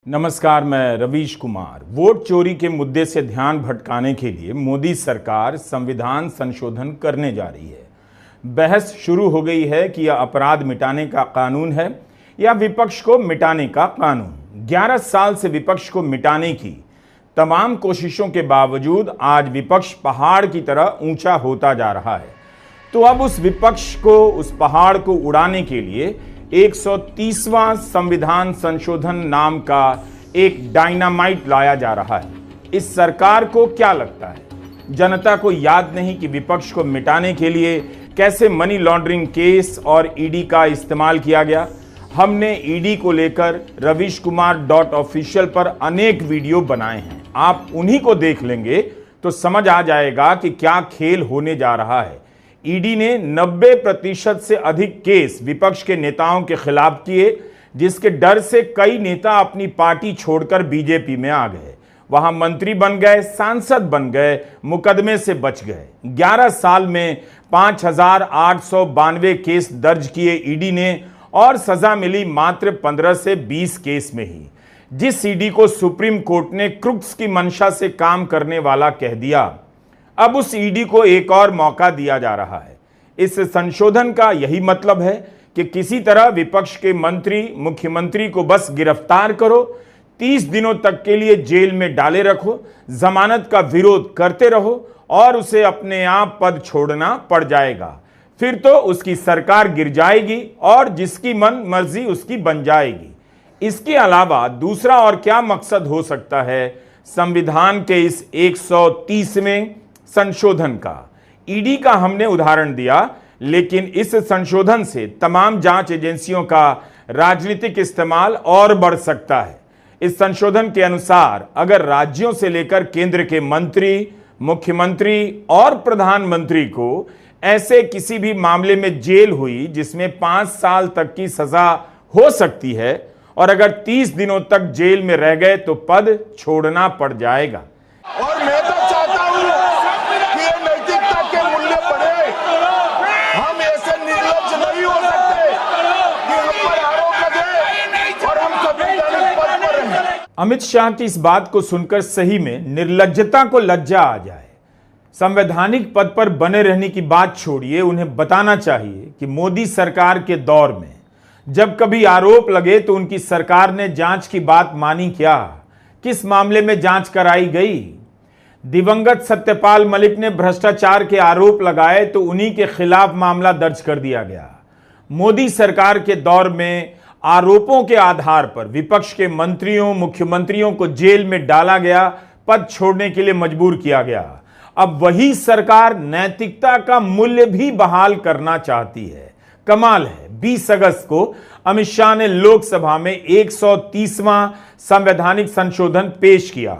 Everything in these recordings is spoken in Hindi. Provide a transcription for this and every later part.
नमस्कार, मैं रवीश कुमार। वोट चोरी के मुद्दे से ध्यान भटकाने के लिए मोदी सरकार संविधान संशोधन करने जा रही है। बहस शुरू हो गई है कि यह अपराध मिटाने का कानून है या विपक्ष को मिटाने का कानून। 11 साल से विपक्ष को मिटाने की तमाम कोशिशों के बावजूद आज विपक्ष पहाड़ की तरह ऊंचा होता जा रहा है। तो अब उस विपक्ष को, उस पहाड़ को उड़ाने के लिए 130वां संविधान संशोधन नाम का एक डायनामाइट लाया जा रहा है। इस सरकार को क्या लगता है, जनता को याद नहीं कि विपक्ष को मिटाने के लिए कैसे मनी लॉन्ड्रिंग केस और ईडी का इस्तेमाल किया गया। हमने ईडी को लेकर ravishkumar.official पर अनेक वीडियो बनाए हैं। आप उन्हीं को देख लेंगे तो समझ आ जाएगा कि क्या खेल होने जा रहा है। ईडी ने 90% से अधिक केस विपक्ष के नेताओं के खिलाफ किए, जिसके डर से कई नेता अपनी पार्टी छोड़कर बीजेपी में आ गए। वहां मंत्री बन गए, सांसद बन गए, मुकदमे से बच गए। 11 साल में 5892 केस दर्ज किए ईडी ने और सजा मिली मात्र 15 से 20 केस में ही। जिस ईडी को सुप्रीम कोर्ट ने क्रुक्स की मंशा से काम करने वाला कह दिया, अब उस ईडी को एक और मौका दिया जा रहा है। इस संशोधन का यही मतलब है कि किसी तरह विपक्ष के मंत्री, मुख्यमंत्री को बस गिरफ्तार करो, 30 दिनों तक के लिए जेल में डाले रखो, जमानत का विरोध करते रहो और उसे अपने आप पद छोड़ना पड़ जाएगा। फिर तो उसकी सरकार गिर जाएगी और जिसकी मन मर्जी उसकी बन जाएगी। इसके अलावा दूसरा और क्या मकसद हो सकता है संविधान के इस 130वें संशोधन का? ईडी का हमने उदाहरण दिया, लेकिन इस संशोधन से तमाम जांच एजेंसियों का राजनीतिक इस्तेमाल और बढ़ सकता है। इस संशोधन के अनुसार अगर राज्यों से लेकर केंद्र के मंत्री, मुख्यमंत्री और प्रधानमंत्री को ऐसे किसी भी मामले में जेल हुई जिसमें 5 साल तक की सजा हो सकती है और अगर 30 दिनों तक जेल में रह गए तो पद छोड़ना पड़ जाएगा। और मैं तो चाहता हूं कि ये नैतिकता के मूल्य बढ़े। हम ऐसे निर्लज्ज नहीं हो सकते कि हम पर आरोप लगे और हम संवैधानिक पद पर रहें। अमित शाह की इस बात को सुनकर सही में निर्लज्जता को लज्जा आ जाए। संवैधानिक पद पर बने रहने की बात छोड़िए, उन्हें बताना चाहिए कि मोदी सरकार के दौर में जब कभी आरोप लगे तो उनकी सरकार ने जांच की बात मानी क्या? किस मामले में जांच कराई गई? दिवंगत सत्यपाल मलिक ने भ्रष्टाचार के आरोप लगाए तो उन्हीं के खिलाफ मामला दर्ज कर दिया गया। मोदी सरकार के दौर में आरोपों के आधार पर विपक्ष के मंत्रियों, मुख्यमंत्रियों को जेल में डाला गया, पद छोड़ने के लिए मजबूर किया गया। अब वही सरकार नैतिकता का मूल्य भी बहाल करना चाहती है। कमाल है, 20 अगस्त को अमित शाह ने लोकसभा में 130वां संवैधानिक संशोधन पेश किया।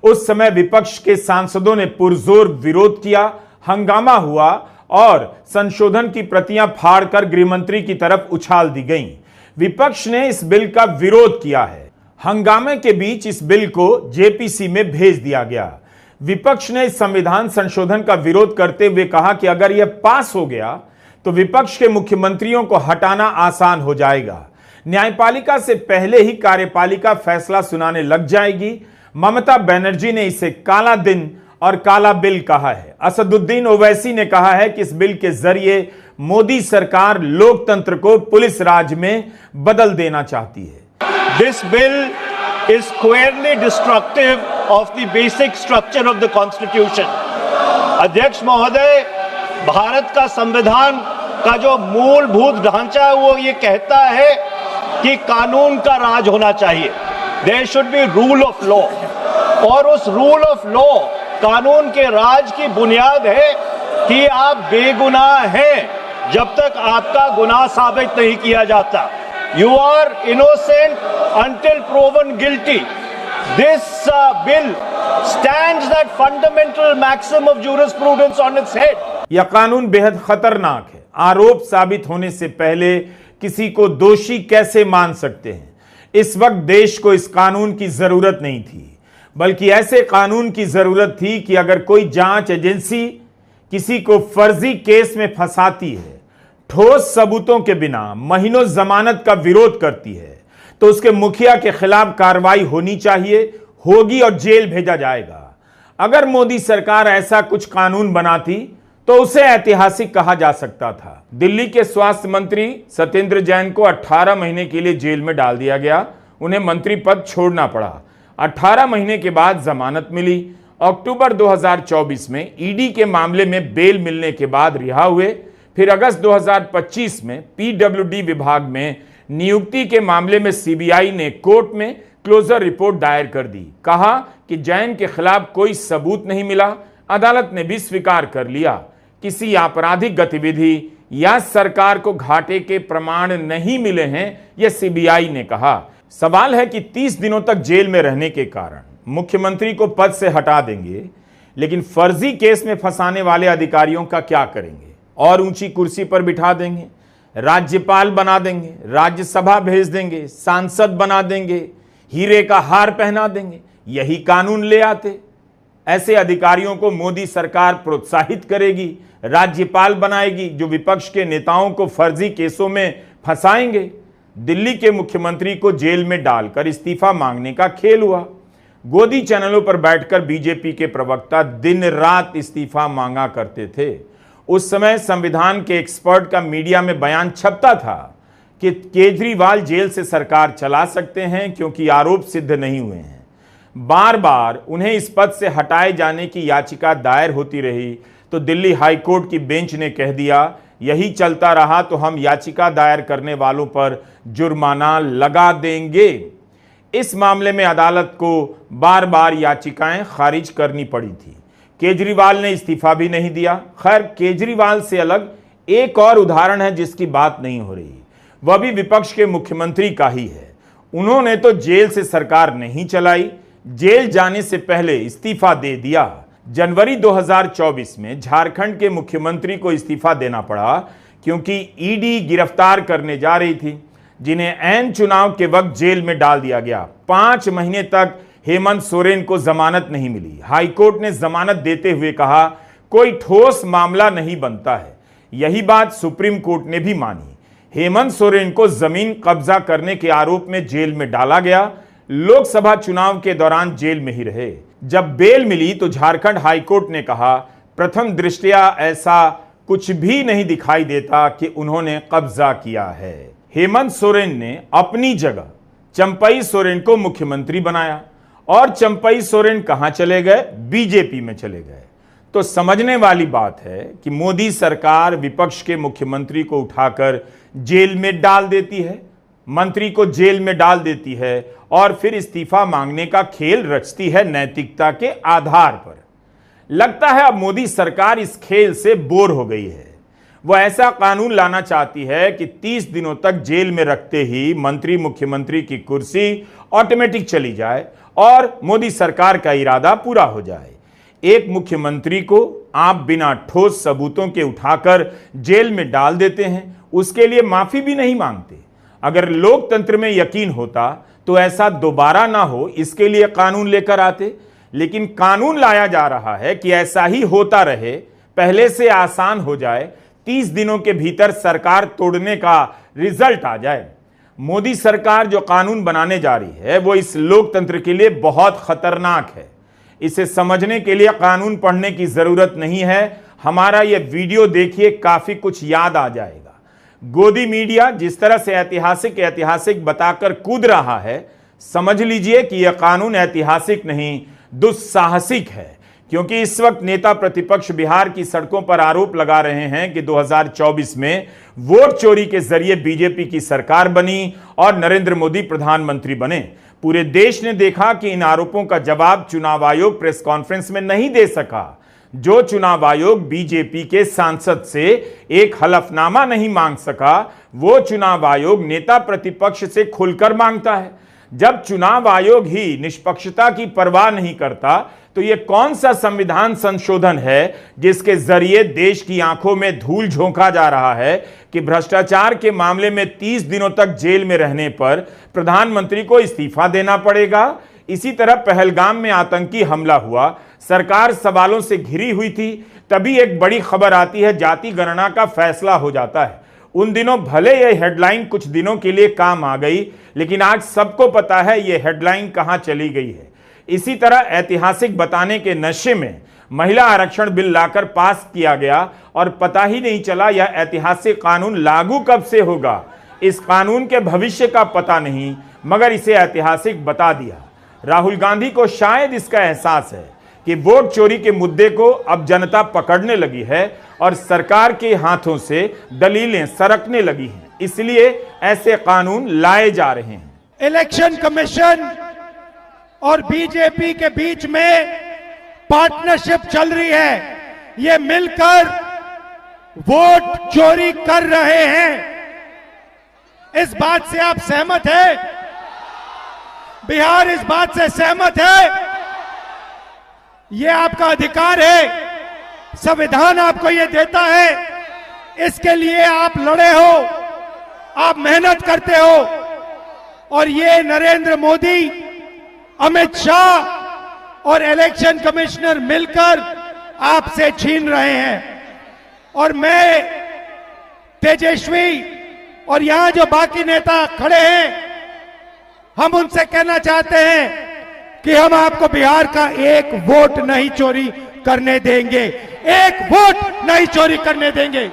उस समय विपक्ष के सांसदों ने पुरजोर विरोध किया, हंगामा हुआ और संशोधन की प्रतियां फाड़कर गृहमंत्री की तरफ उछाल दी गईं। विपक्ष ने इस बिल का विरोध किया है। हंगामे के बीच इस बिल को जेपीसी में भेज दिया गया। विपक्ष ने इस संविधान संशोधन का विरोध करते हुए कहा कि अगर यह पास हो गया तो विपक्ष के मुख्यमंत्रियों को हटाना आसान हो जाएगा। न्यायपालिका से पहले ही कार्यपालिका फैसला सुनाने लग जाएगी। ममता बनर्जी ने इसे काला दिन और काला बिल कहा है। असदुद्दीन ओवैसी ने कहा है कि इस बिल के जरिए मोदी सरकार लोकतंत्र को पुलिस राज में बदल देना चाहती है। This bill is squarely destructive of the basic structure of the constitution. अध्यक्ष महोदय, भारत का संविधान का जो मूलभूत ढांचा है वो ये कहता है कि कानून का राज होना चाहिए। There should be rule of law. और उस रूल ऑफ लॉ, कानून के राज की बुनियाद है कि आप बेगुनाह हैं जब तक आपका गुनाह साबित नहीं किया जाता। You are innocent until proven guilty. This bill stands that fundamental maxim of jurisprudence on its head. यह कानून बेहद खतरनाक है। आरोप साबित होने से पहले किसी को दोषी कैसे मान सकते हैं? इस वक्त देश को इस कानून की जरूरत नहीं थी, बल्कि ऐसे कानून की जरूरत थी कि अगर कोई जांच एजेंसी किसी को फर्जी केस में फंसाती है, ठोस सबूतों के बिना महीनों जमानत का विरोध करती है, तो उसके मुखिया के खिलाफ कार्रवाई होनी चाहिए, होगी और जेल भेजा जाएगा। अगर मोदी सरकार ऐसा कुछ कानून बनाती तो उसे ऐतिहासिक कहा जा सकता था। दिल्ली के स्वास्थ्य मंत्री सत्येंद्र जैन को 18 महीने के लिए जेल में डाल दिया गया। उन्हें मंत्री पद छोड़ना पड़ा। 18 महीने के बाद जमानत मिली। अक्टूबर 2024 में ईडी के मामले में बेल मिलने के बाद रिहा हुए। फिर अगस्त 2025 में पीडब्ल्यूडी विभाग में नियुक्ति के मामले में सीबीआई ने कोर्ट में क्लोजर रिपोर्ट दायर कर दी। कहा कि जैन के खिलाफ कोई सबूत नहीं मिला। अदालत ने भी स्वीकार कर लिया, किसी आपराधिक गतिविधि या सरकार को घाटे के प्रमाण नहीं मिले हैं, यह सीबीआई ने कहा। सवाल है कि 30 दिनों तक जेल में रहने के कारण मुख्यमंत्री को पद से हटा देंगे, लेकिन फर्जी केस में फंसाने वाले अधिकारियों का क्या करेंगे? और ऊंची कुर्सी पर बिठा देंगे, राज्यपाल बना देंगे, राज्यसभा भेज देंगे, सांसद बना देंगे, हीरे का हार पहना देंगे। यही कानून ले आते। ऐसे अधिकारियों को मोदी सरकार प्रोत्साहित करेगी, राज्यपाल बनाएगी जो विपक्ष के नेताओं को फर्जी केसों में फंसाएंगे। दिल्ली के मुख्यमंत्री को जेल में डालकर इस्तीफा मांगने का खेल हुआ। गोदी चैनलों पर बैठकर बीजेपी के प्रवक्ता दिन रात इस्तीफा मांगा करते थे। उस समय संविधान के एक्सपर्ट का मीडिया में बयान छपता था कि केजरीवाल जेल से सरकार चला सकते हैं क्योंकि आरोप सिद्ध नहीं हुए हैं। बार बार उन्हें इस पद से हटाए जाने की याचिका दायर होती रही तो दिल्ली हाईकोर्ट की बेंच ने कह दिया, यही चलता रहा तो हम याचिका दायर करने वालों पर जुर्माना लगा देंगे। इस मामले में अदालत को बार बार याचिकाएं खारिज करनी पड़ी थी। केजरीवाल ने इस्तीफा भी नहीं दिया। खैर, केजरीवाल से अलग एक और उदाहरण है जिसकी बात नहीं हो रही, वह भी विपक्ष के मुख्यमंत्री का ही है। उन्होंने तो जेल से सरकार नहीं चलाई, जेल जाने से पहले इस्तीफा दे दिया। जनवरी 2024 में झारखंड के मुख्यमंत्री को इस्तीफा देना पड़ा क्योंकि ईडी गिरफ्तार करने जा रही थी, जिन्हें ऐन चुनाव के वक्त जेल में डाल दिया गया। 5 महीने तक हेमंत सोरेन को जमानत नहीं मिली। हाईकोर्ट ने जमानत देते हुए कहा, कोई ठोस मामला नहीं बनता है। यही बात सुप्रीम कोर्ट ने भी मानी। हेमंत सोरेन को जमीन कब्जा करने के आरोप में जेल में डाला गया। लोकसभा चुनाव के दौरान जेल में ही रहे। जब बेल मिली तो झारखंड हाईकोर्ट ने कहा, प्रथम दृष्टया ऐसा कुछ भी नहीं दिखाई देता कि उन्होंने कब्जा किया है। हेमंत सोरेन ने अपनी जगह चंपई सोरेन को मुख्यमंत्री बनाया और चंपई सोरेन कहां चले गए? बीजेपी में चले गए। तो समझने वाली बात है कि मोदी सरकार विपक्ष के मुख्यमंत्री को उठाकर जेल में डाल देती है, मंत्री को जेल में डाल देती है और फिर इस्तीफा मांगने का खेल रचती है नैतिकता के आधार पर। लगता है अब मोदी सरकार इस खेल से बोर हो गई है। वह ऐसा कानून लाना चाहती है कि 30 दिनों तक जेल में रखते ही मंत्री मुख्यमंत्री की कुर्सी ऑटोमेटिक चली जाए और मोदी सरकार का इरादा पूरा हो जाए। एक मुख्यमंत्री को आप बिना ठोस सबूतों के उठाकर जेल में डाल देते हैं, उसके लिए माफी भी नहीं मांगते। अगर लोकतंत्र में यकीन होता तो ऐसा दोबारा ना हो, इसके लिए कानून लेकर आते। लेकिन कानून लाया जा रहा है कि ऐसा ही होता रहे, पहले से आसान हो जाए, 30 दिनों के भीतर सरकार तोड़ने का रिजल्ट आ जाए। मोदी सरकार जो कानून बनाने जा रही है वो इस लोकतंत्र के लिए बहुत खतरनाक है। इसे समझने के लिए कानून पढ़ने की जरूरत नहीं है। हमारा यह वीडियो देखिए, काफी कुछ याद आ जाएगा। गोदी मीडिया जिस तरह से ऐतिहासिक बताकर कूद रहा है, समझ लीजिए कि यह कानून ऐतिहासिक नहीं, दुस्साहसिक है। क्योंकि इस वक्त नेता प्रतिपक्ष बिहार की सड़कों पर आरोप लगा रहे हैं कि 2024 में वोट चोरी के जरिए बीजेपी की सरकार बनी और नरेंद्र मोदी प्रधानमंत्री बने। पूरे देश ने देखा कि इन आरोपों का जवाब चुनाव आयोग प्रेस कॉन्फ्रेंस में नहीं दे सका। जो चुनाव आयोग बीजेपी के सांसद से एक हलफनामा नहीं मांग सका, वो चुनाव आयोग नेता प्रतिपक्ष से खुलकर मांगता है। जब चुनाव आयोग ही निष्पक्षता की परवाह नहीं करता तो यह कौन सा संविधान संशोधन है जिसके जरिए देश की आंखों में धूल झोंका जा रहा है कि भ्रष्टाचार के मामले में 30 दिनों तक जेल में रहने पर प्रधानमंत्री को इस्तीफा देना पड़ेगा। इसी तरह पहलगाम में आतंकी हमला हुआ, सरकार सवालों से घिरी हुई थी, तभी एक बड़ी खबर आती है, जाति गणना का फैसला हो जाता है। उन दिनों भले ये हेडलाइन कुछ दिनों के लिए काम आ गई, लेकिन आज सबको पता है ये हेडलाइन कहां चली गई है। इसी तरह ऐतिहासिक बताने के नशे में महिला आरक्षण बिल लाकर पास किया गया और पता ही नहीं चला यह ऐतिहासिक कानून लागू कब से होगा। इस कानून के भविष्य का पता नहीं, मगर इसे ऐतिहासिक बता दिया। राहुल गांधी को शायद इसका एहसास है कि वोट चोरी के मुद्दे को अब जनता पकड़ने लगी है और सरकार के हाथों से दलीलें सरकने लगी हैं, इसलिए ऐसे कानून लाए जा रहे हैं। इलेक्शन कमीशन और बीजेपी के बीच में पार्टनरशिप चल रही है। ये मिलकर वोट चोरी कर रहे हैं। इस बात से आप सहमत हैं? बिहार इस बात से सहमत है? ये आपका अधिकार है, संविधान आपको ये देता है, इसके लिए आप लड़े हो, आप मेहनत करते हो, और ये नरेंद्र मोदी, अमित शाह और इलेक्शन कमिश्नर मिलकर आपसे छीन रहे हैं। और मैं तेजस्वी और यहां जो बाकी नेता खड़े हैं, हम उनसे कहना चाहते हैं कि हम आपको बिहार का एक वोट नहीं चोरी करने देंगे, एक वोट नहीं चोरी करने देंगे।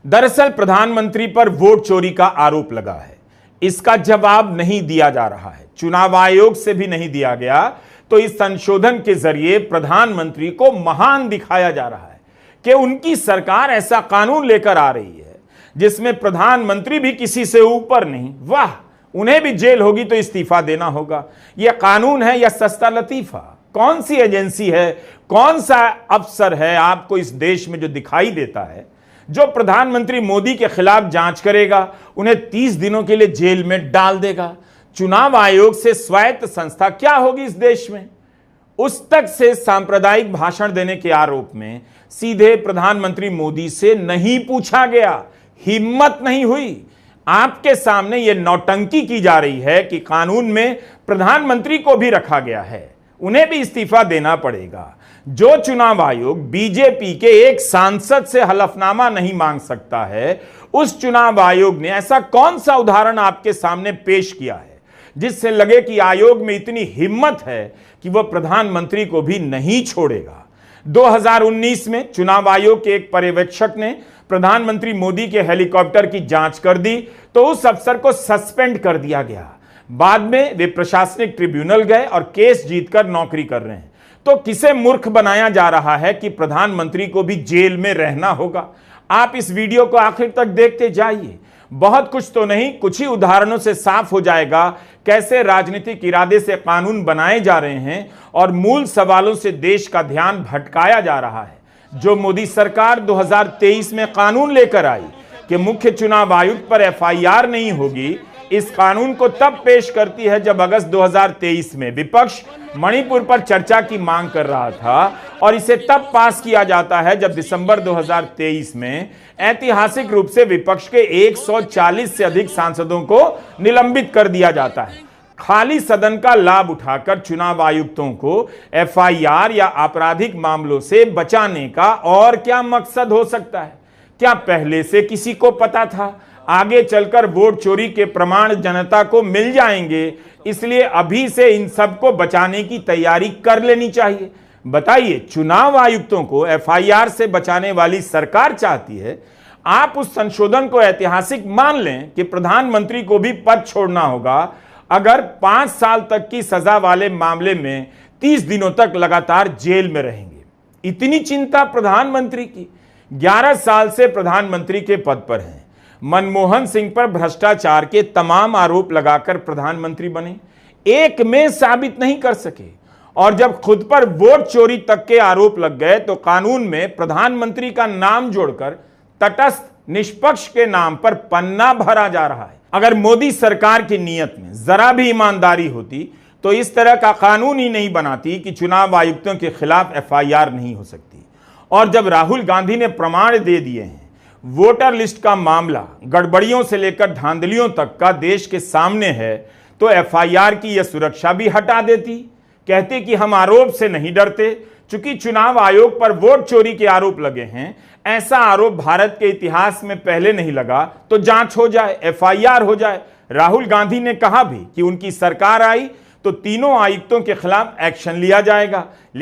दरअसल प्रधानमंत्री पर वोट चोरी का आरोप लगा है, इसका जवाब नहीं दिया जा रहा है, चुनाव आयोग से भी नहीं दिया गया। तो इस संशोधन के जरिए प्रधानमंत्री को महान दिखाया जा रहा है कि उनकी सरकार ऐसा कानून लेकर आ रही है जिसमें प्रधानमंत्री भी किसी से ऊपर नहीं। वाह, उन्हें भी जेल होगी तो इस्तीफा देना होगा। यह कानून है या सस्ता लतीफा? कौन सी एजेंसी है, कौन सा अफसर है आपको इस देश में जो दिखाई देता है जो प्रधानमंत्री मोदी के खिलाफ जांच करेगा, उन्हें 30 दिनों के लिए जेल में डाल देगा? चुनाव आयोग से स्वायत्त संस्था क्या होगी इस देश में? उस तक से सांप्रदायिक भाषण देने के आरोप में सीधे प्रधानमंत्री मोदी से नहीं पूछा गया, हिम्मत नहीं हुई। आपके सामने यह नौटंकी की जा रही है कि कानून में प्रधानमंत्री को भी रखा गया है, उन्हें भी इस्तीफा देना पड़ेगा। जो चुनाव आयोग बीजेपी के एक सांसद से हलफनामा नहीं मांग सकता है, उस चुनाव आयोग ने ऐसा कौन सा उदाहरण आपके सामने पेश किया है जिससे लगे कि आयोग में इतनी हिम्मत है कि वह प्रधानमंत्री को भी नहीं छोड़ेगा। 2019 में चुनाव आयोग के एक पर्यवेक्षक ने प्रधानमंत्री मोदी के हेलीकॉप्टर की जांच कर दी तो उस अफसर को सस्पेंड कर दिया गया। बाद में वे प्रशासनिक ट्रिब्यूनल गए और केस जीतकर नौकरी कर रहे हैं। तो किसे मूर्ख बनाया जा रहा है कि प्रधानमंत्री को भी जेल में रहना होगा? आप इस वीडियो को आखिर तक देखते जाइए। बहुत कुछ तो नहीं, कुछ ही उदाहरणों से साफ हो जाएगा कैसे राजनीतिक इरादे से कानून बनाए जा रहे हैं और मूल सवालों से देश का ध्यान भटकाया जा रहा है। जो मोदी सरकार 2023 में कानून लेकर आई कि मुख्य चुनाव आयुक्त पर एफआईआर नहीं होगी, इस कानून को तब पेश करती है जब अगस्त 2023 में विपक्ष मणिपुर पर चर्चा की मांग कर रहा था, और इसे तब पास किया जाता है जब दिसंबर 2023 में ऐतिहासिक रूप से विपक्ष के 140 से अधिक सांसदों को निलंबित कर दिया जाता है। खाली सदन का लाभ उठाकर चुनाव आयुक्तों को एफआईआर या आपराधिक मामलों से बचाने का और क्या मकसद हो सकता है? क्या पहले से किसी को पता था आगे चलकर वोट चोरी के प्रमाण जनता को मिल जाएंगे, इसलिए अभी से इन सबको बचाने की तैयारी कर लेनी चाहिए? बताइए, चुनाव आयुक्तों को एफआईआर से बचाने वाली सरकार चाहती है। आप उस संशोधन को ऐतिहासिक मान लें कि प्रधानमंत्री को भी पद छोड़ना होगा अगर 5 साल तक की सजा वाले मामले में 30 दिनों तक लगातार जेल में रहेंगे। इतनी चिंता प्रधानमंत्री की? 11 साल से प्रधानमंत्री के पद पर हैं। मनमोहन सिंह पर भ्रष्टाचार के तमाम आरोप लगाकर प्रधानमंत्री बने, एक में साबित नहीं कर सके, और जब खुद पर वोट चोरी तक के आरोप लग गए तो कानून में प्रधानमंत्री का नाम जोड़कर तटस्थ निष्पक्ष के नाम पर पन्ना भरा जा रहा है। अगर मोदी सरकार की नीयत में जरा भी ईमानदारी होती तो इस तरह का कानून ही नहीं बनाती कि चुनाव आयुक्तों के खिलाफ एफआईआर नहीं हो सकती। और जब राहुल गांधी ने प्रमाण दे दिए हैं, वोटर लिस्ट का मामला गड़बड़ियों से लेकर धांधलियों तक का देश के सामने है, तो एफआईआर की यह सुरक्षा भी हटा देती। कहते कि हम आरोप से नहीं डरते, चूंकि चुनाव आयोग पर वोट चोरी के आरोप लगे हैं, ऐसा आरोप भारत के इतिहास में पहले नहीं लगा, तो जांच हो जाए, एफआईआर हो जाए। राहुल गांधी ने कहा भी कि उनकी सरकार आई तो तीनों आयुक्तों के खिलाफ एक्शन लिया जाएगा।